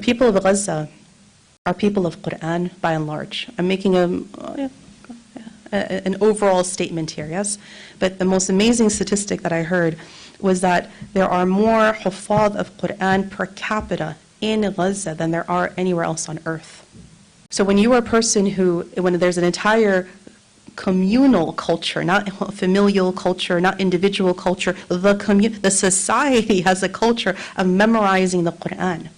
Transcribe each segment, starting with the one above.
People of Gaza are people of Qur'an by and large. I'm making an overall statement here, yes? But the most amazing statistic that I heard was that there are more huffaz of Qur'an per capita in Gaza than there are anywhere else on earth. So when you are a person when there's an entire communal culture, not familial culture, not individual culture, the society has a culture of memorizing the Qur'an.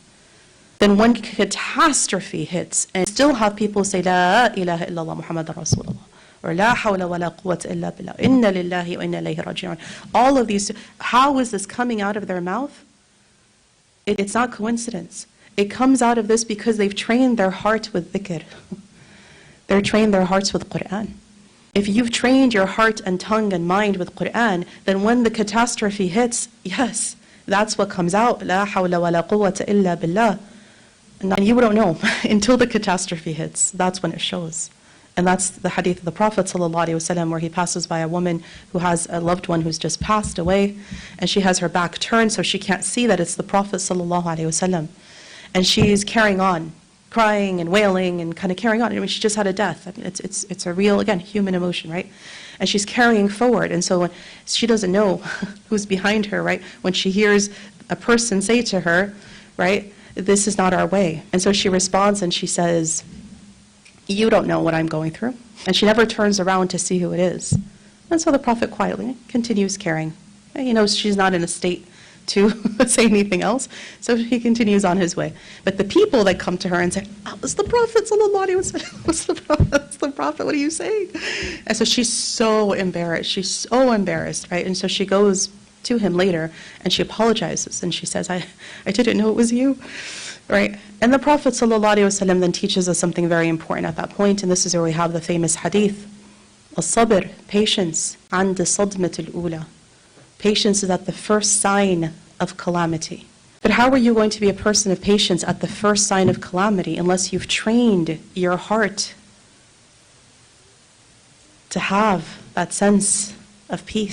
Then when catastrophe hits, and still have people say, La ilaha illallah Muhammad Rasulullah, or La hawla wa la quwwata illa billah, inna lillahi wa inna ilayhi raji'un. All of these, how is this coming out of their mouth? It's not coincidence. It comes out of this because they've trained their heart with dhikr. They've trained their hearts with Qur'an. If you've trained your heart and tongue and mind with Qur'an, then when the catastrophe hits, yes, that's what comes out. La hawla wa la quwwata illa billah. And you don't know until the catastrophe hits. That's when it shows. And that's the hadith of the Prophet ﷺ, where he passes by a woman who has a loved one who's just passed away, and she has her back turned so she can't see that it's the Prophet ﷺ. And she's carrying on, crying and wailing and kind of carrying on. I mean, she just had a death. I mean, it's a real, again, human emotion, right? And she's carrying forward. And so when she doesn't know who's behind her, right? When she hears a person say to her, right, this is not our way. And so she responds and she says, you don't know what I'm going through. And she never turns around to see who it is. And so the Prophet quietly continues carrying. He knows she's not in a state to say anything else, so he continues on his way. But the people that come to her and say, oh, it's the Prophet sallallahu alaihi wasallam, it's the Prophet, what are you saying? And so she's so embarrassed, right? And so she goes to him later and she apologizes and she says, I didn't know it was you, right? And the Prophet sallallahu alaihi wasallam then teaches us something very important at that point, and this is where we have the famous hadith, as-sabr, patience, عند صدمة الأولى. Patience is at the first sign of calamity. But how are you going to be a person of patience at the first sign of calamity unless you've trained your heart to have that sense of peace?